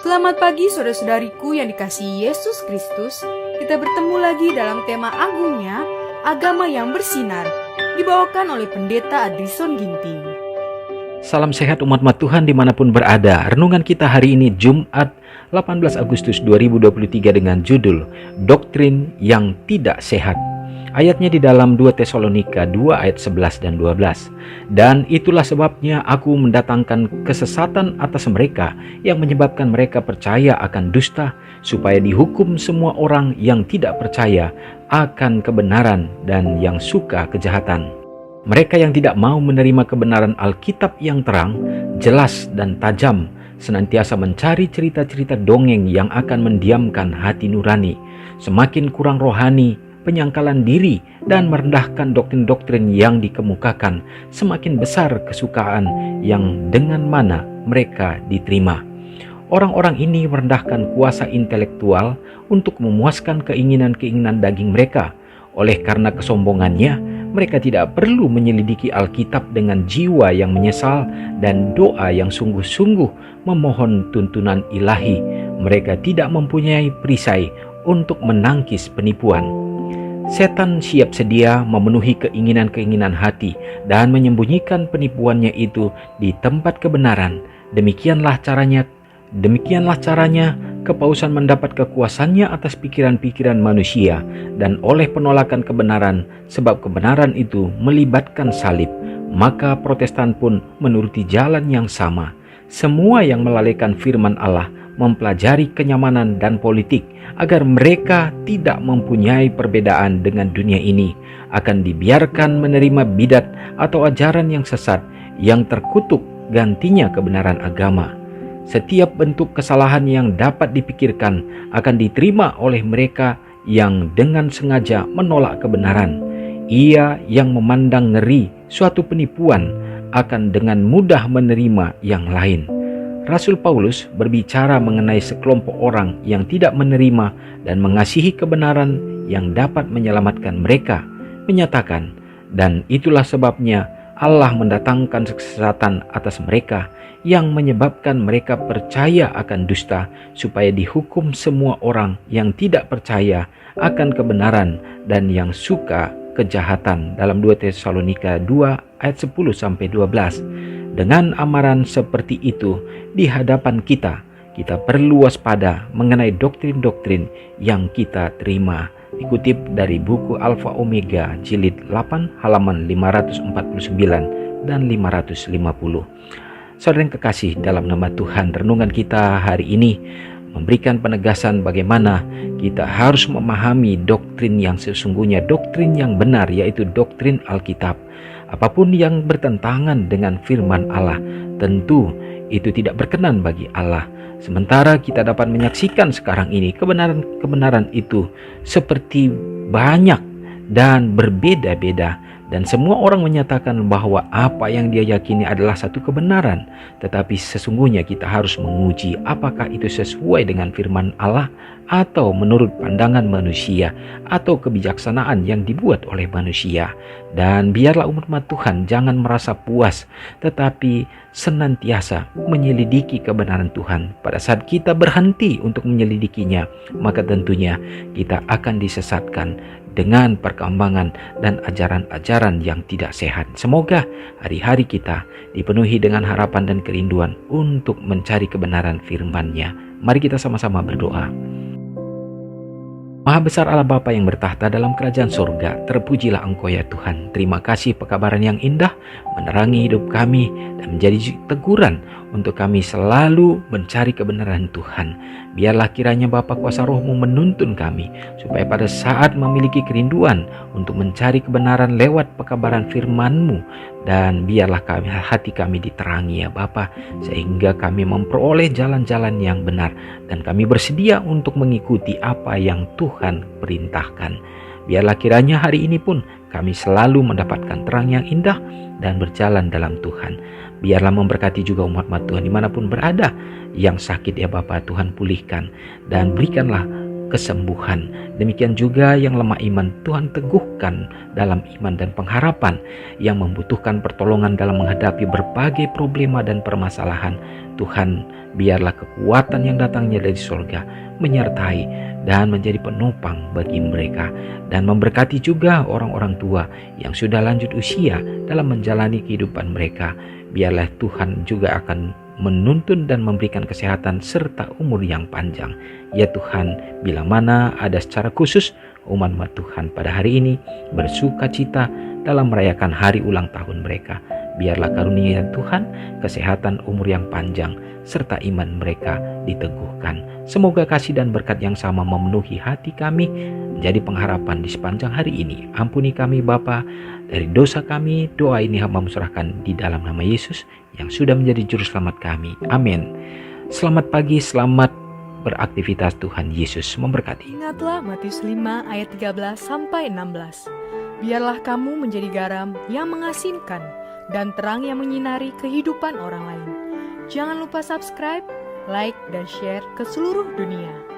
Selamat pagi saudara-saudariku yang dikasihi Yesus Kristus. Kita bertemu lagi dalam tema agungnya, agama yang bersinar, dibawakan oleh Pendeta Adrison Ginting. Salam sehat umat Tuhan dimanapun berada. Renungan kita hari ini Jumat 18 Agustus 2023 dengan judul Doktrin yang Tidak Sehat. Ayatnya di dalam 2 Tesalonika 2 ayat 11 dan 12. Dan itulah sebabnya aku mendatangkan kesesatan atas mereka yang menyebabkan mereka percaya akan dusta, supaya dihukum semua orang yang tidak percaya akan kebenaran dan yang suka kejahatan. Mereka yang tidak mau menerima kebenaran Alkitab yang terang, jelas dan tajam, senantiasa mencari cerita-cerita dongeng yang akan mendiamkan hati nurani, semakin kurang rohani, penyangkalan diri, dan merendahkan doktrin-doktrin yang dikemukakan, semakin besar kesukaan yang dengan mana mereka diterima. Orang-orang ini merendahkan kuasa intelektual untuk memuaskan keinginan-keinginan daging mereka. Oleh karena kesombongannya, mereka tidak perlu menyelidiki Alkitab dengan jiwa yang menyesal dan doa yang sungguh-sungguh memohon tuntunan ilahi. Mereka tidak mempunyai perisai untuk menangkis penipuan. Setan siap sedia memenuhi keinginan-keinginan hati dan menyembunyikan penipuannya itu di tempat kebenaran. Demikianlah caranya kepausan mendapat kekuasaannya atas pikiran-pikiran manusia, dan oleh penolakan kebenaran, sebab kebenaran itu melibatkan salib, maka Protestan pun menuruti jalan yang sama. Semua yang melalaikan firman Allah mempelajari kenyamanan dan politik agar mereka tidak mempunyai perbedaan dengan dunia ini, akan dibiarkan menerima bidat atau ajaran yang sesat yang terkutuk gantinya kebenaran agama. Setiap bentuk kesalahan yang dapat dipikirkan akan diterima oleh mereka yang dengan sengaja menolak kebenaran. Ia yang memandang ngeri suatu penipuan akan dengan mudah menerima yang lain. Rasul Paulus berbicara mengenai sekelompok orang yang tidak menerima dan mengasihi kebenaran yang dapat menyelamatkan mereka, menyatakan, dan itulah sebabnya Allah mendatangkan kesesatan atas mereka yang menyebabkan mereka percaya akan dusta, supaya dihukum semua orang yang tidak percaya akan kebenaran dan yang suka kejahatan. Dalam 2 Tesalonika 2 ayat 10-12. Dengan amaran seperti itu di hadapan kita perlu waspada mengenai doktrin-doktrin yang kita terima. Dikutip dari buku Alfa Omega jilid 8 halaman 549 dan 550. Saudara yang kekasih dalam nama Tuhan, renungan kita hari ini memberikan penegasan bagaimana kita harus memahami doktrin yang sesungguhnya, doktrin yang benar, yaitu doktrin Alkitab. Apapun yang bertentangan dengan firman Allah, tentu itu tidak berkenan bagi Allah. Sementara kita dapat menyaksikan sekarang ini kebenaran itu seperti banyak dan berbeda-beda, dan semua orang menyatakan bahwa apa yang dia yakini adalah satu kebenaran. Tetapi sesungguhnya kita harus menguji apakah itu sesuai dengan firman Allah atau menurut pandangan manusia atau kebijaksanaan yang dibuat oleh manusia. Dan biarlah umat Tuhan jangan merasa puas, tetapi senantiasa menyelidiki kebenaran Tuhan. Pada saat kita berhenti untuk menyelidikinya, maka tentunya kita akan disesatkan dengan perkembangan dan ajaran-ajaran yang tidak sehat. Semoga hari-hari kita dipenuhi dengan harapan dan kerinduan untuk mencari kebenaran firman-Nya. Mari kita sama-sama berdoa. Maha besar Allah Bapa yang bertahta dalam kerajaan surga, terpujilah Engkau ya Tuhan. Terima kasih pekabaran yang indah menerangi hidup kami dan menjadi teguran untuk kami selalu mencari kebenaran Tuhan. Biarlah kiranya Bapa kuasa Roh-Mu menuntun kami, supaya pada saat memiliki kerinduan untuk mencari kebenaran lewat pekabaran firman-Mu, dan biarlah hati kami diterangi ya Bapa, sehingga kami memperoleh jalan-jalan yang benar, dan kami bersedia untuk mengikuti apa yang Tuhan perintahkan. Biarlah kiranya hari ini pun kami selalu mendapatkan terang yang indah dan berjalan dalam Tuhan. Biarlah memberkati juga umat Tuhan dimanapun berada. Yang sakit ya Bapa, Tuhan pulihkan, dan berikanlah kesembuhan. Demikian juga yang lemah iman, Tuhan teguhkan dalam iman dan pengharapan. Yang membutuhkan pertolongan dalam menghadapi berbagai problema dan permasalahan, Tuhan biarlah kekuatan yang datangnya dari surga menyertai dan menjadi penopang bagi mereka, dan memberkati juga orang-orang tua yang sudah lanjut usia dalam menjalani kehidupan mereka. Biarlah Tuhan juga akan menuntun dan memberikan kesehatan serta umur yang panjang. Ya Tuhan, bila mana ada secara khusus umat-umat Tuhan pada hari ini bersuka cita dalam merayakan hari ulang tahun mereka, biarlah karunia Tuhan, kesehatan, umur yang panjang, serta iman mereka diteguhkan. Semoga kasih dan berkat yang sama memenuhi hati kami, menjadi pengharapan di sepanjang hari ini. Ampuni kami Bapa dari dosa kami. Doa ini hamba serahkan di dalam nama Yesus yang sudah menjadi juru selamat kami. Amin. Selamat pagi, selamat beraktivitas. Tuhan Yesus memberkati. Ingatlah Matius 5 ayat 13-16. Biarlah kamu menjadi garam yang mengasinkan dan terang yang menyinari kehidupan orang lain. Jangan lupa subscribe, like, dan share ke seluruh dunia.